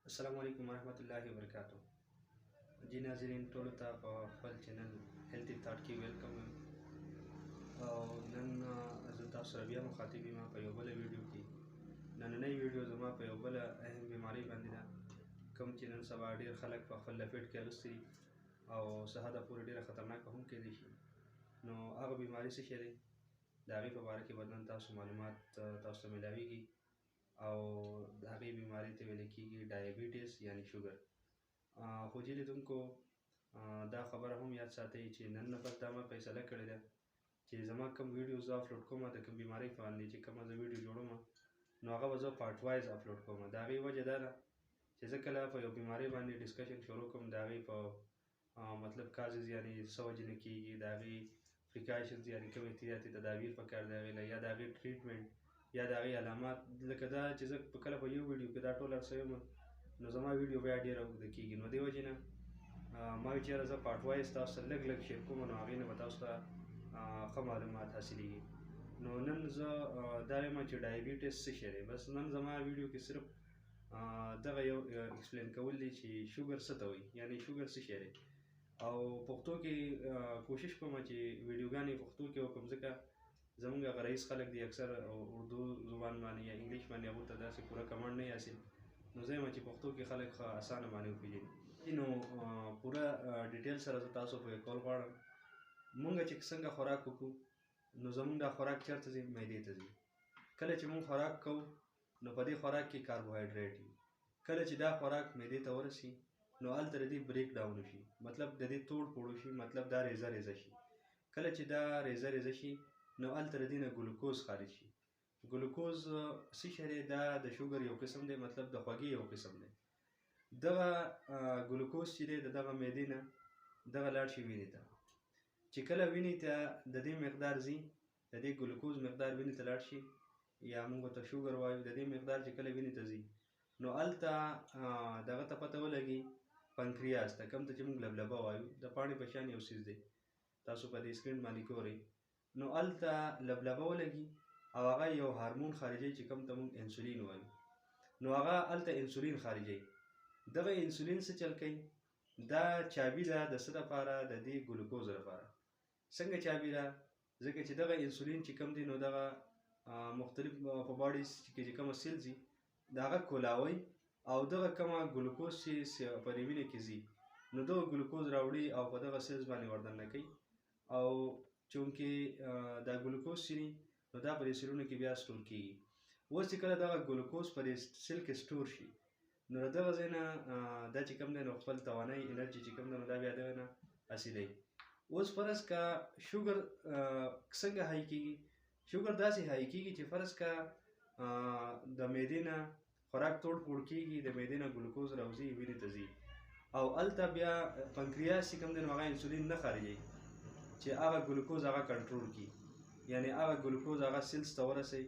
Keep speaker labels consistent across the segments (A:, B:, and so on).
A: السلام علیکم ورحمت الله وبرکاتہ. جی ناظرین ټولو ته په خپل چینل هیلتي تھاټ کې ویلکم یم او نن زه تاسو سره بیا مخاطب یم په یو بله ویډیو کې. نننۍ ویډیو زما په یو بله اهم بیمارۍ باندې ده، کوم چې نن سبا ډېر خلک په خپل لپیټ کې اخیستی او څه حده پورې ډېره خطرناکه هم کیدی شي. نو هغه بیماري څه شی دی، د هغې په باره کې به نن تاسو معلومات تاسو ته میلاویږي او د هغې بیمارۍ ته ویل کېږي ډایبیټیس یعنې شوګر. خو جې لیدونکو دا خبره هم یاد ساتئ چې نن نه پس دا ما فیصله کړې ده چې زما کوم ویډیو زه اپلوډ کوم د کوم بیمارۍ په باندې چې کومه زه ویډیو جوړوم نو هغه به زه پارټ وایز اپلوډ کوم. د هغې وجه دا ده چې زه کله په یو بیمارۍ باندې ډسکشن شروع کوم د هغې په مطلب کازز یعنې څه وجې نه کېږي، د هغې پریکاشنز یعنې کوم احتیاطي تدابیر پکار د هغې یا د هغې ټریټمنټ یا د هغې علامات، لکه دا چې زه کله په یو ویډیو کې دا ټول هر څه یم نو زما ویډیو بیا ډېره اوږده کېږي. نو دې وجې نه ما ویل چېرې زه پارټ وایز تاسو سره لږ لږ شیر کوم نو هغې نه به تاسو ته ښه معلومات حاصلېږي. نو نن زه دا یم چې ډایبیټیس څه شی دی. بس نن زما ویډیو کې صرف دغه یو ایکسپلین کول دي چې شوګر څه ته وایي، یعنې شوګر څه شی دی. او پښتو کې کوشش کوم چې ویډیوګانې پښتو کې وکړم، ځکه زمونږ هغه رئیس خلک دي اکثر اردو زبان باندې یا انګلیش باندې هغو ته داسې پوره کمانډ نه حاصل، نو زه یم چې پښتو کې خلک ښه اسانه باندې وپېژني. نو پوره ډیټیل سره زه تاسو په کول غواړم. مونږ چې څنګه خوراک وکړو نو زمونږ دا خوراک چېرته ځي؟ معدې ته ځي. کله چې مونږ خوراک کوو نو په دې خوراک کې کاربوهایډریټ وي. کله چې دا خوراک معدې ته ورسي نو هلته د دې بریک ډاون وشي، مطلب د دې توړ پوړ وشي، مطلب دا ریزه ریزه شي. کله چې دا ریزه ریزه شي نو هلته د دې نه ګلوکوز خارج شي. ګلوکوز څه شی دی؟ دا د شوګر یو قسم دی، مطلب د خوږې یو قسم دی. دغه ګلوکوز چې دی د دغه معدې نه دغه لاړ شي وینې ته. چې کله وینې ته د دې مقدار ځي، د دې ګلوکوز مقدار وینې ته لاړ شي یا موږ ورته شوګر وایو، د دې مقدار چې کله وینې ته ځي نو هلته دغه ته پته ولګي پنکریاس ته، کوم ته چې موږ لبلبه وایو، د پاڼې په شان یو څیز دی، تاسو په دې سکرین باندې ګورئ. نو هلته لبلبه ولګي او هغه یو هارمون خارجوي چې کوم ته موږ انسولین وایو. نو هغه هلته انسولین خارجوي. دغه انسولین څه چل کوي؟ دا چابي ده د څه دپاره؟ د دې ګلوکوز لپاره. څنګه چابي ده؟ ځکه چې دغه انسولین چې کوم دی نو دغه مختلف په باډي کې چې کومه سیل ځي د هغه کولاوي او دغه کومه ګلوکوز چې په دې وینې کې ځي نو دغه ګلوکوز راوړي او په دغه سیلز باندې وردننه کوي. او چونکې دا ګلوکوز چې دي نو دا په دې سیلونو کې بیا سټور کېږي. اوس چې کله دغه ګلوکوز په دې سیل کې سټور شي نو له دغه ځای نه دا چې کوم دی نو خپل توانایي انرژي چې کوم دی نو دا بیا دغه نه حاصلوي. اوس فرض که شوګر څنګه های کېږي؟ شوګر داسې های کېږي چې فرض که د معدې نه خوراک توړ پوړ کېږي، د معدې نه ګلوکوز راوځي وینې ته ځي او هلته بیا پنکریاس چې کوم دی نو هغه انسولین نه خارجوي چې هغه ګلوکوز هغه کنټرول کړي، یعنې هغه ګلوکوز هغه سیلز ته ورسوي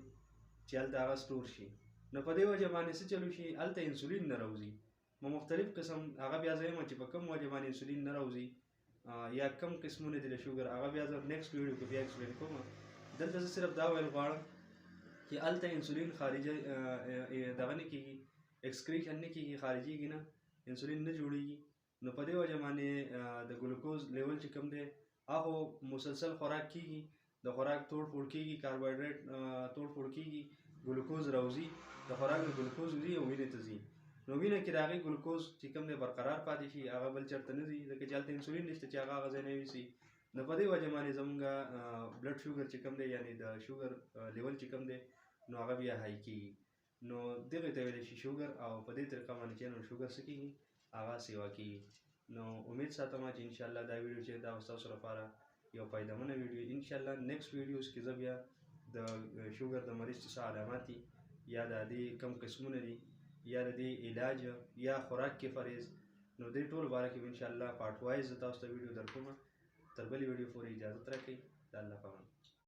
A: چې هلته هغه سټور شي. نو په دې وجه باندې څه چلو شي؟ هلته انسولین نه راوځي. مختلف قسم هغه بیا زه یم چې په کوم وجه باندې انسولین نه راوځي یا کم قسمونه دي د شوګر، هغه بیا زه نیکسټ ویډیو کې بیا ایکسپلین کوم. دلته زه صرف دا ویل غواړم چې هلته انسولین خارجه دغه نه کېږي، ایکسکریشن نه کېږي، خارجېږي نه، انسولین نه جوړېږي. نو په دې وجه باندې د ګلوکوز لیول چې کوم دی هغه مسلسل خوراک کېږي، د خوراک توړ پوړ کېږي، کاربوهایډریټ توړ پوړ کېږي، ګلوکوز راوځي، د خوراک نه ګلوکوز وځي او وینې ته ځي. نو وینه کې د هغې ګلوکوز چې کوم دی برقرار پاتې شي، هغه بل چېرته نه ځي ځکه چې هلته انسولین نشته چې هغه هغه ځای نه یوسي. نو په دې وجه باندې زموږ بلډ شوګر چې کوم دی یعنې د شوګر لیول چې کوم دی نو هغه بیا های کېږي. نو دغې ته ویلی شي شوګر او په دې طریقه باندې چې نو شوګر څه کېږي؟ هغه سیوا کېږي. نو امید ساتم چې انشاءالله دا ویډیو چې دا ستاسو لپاره یو فایدهمنه ویډیو. انشاءالله نیکسټ ویډیوز کې زه بیا د شوګر د مریض چې څه علامات دي یا د دې کم قسمونه دي یا د دې علاج یا خوراک کې فریض نو دې ټول باره کې انشاءالله پارټ وایز زه تاسو ته ویډیو درکوم. تر بلې ویډیو پورې اجازت راکړئ. د الله په امان.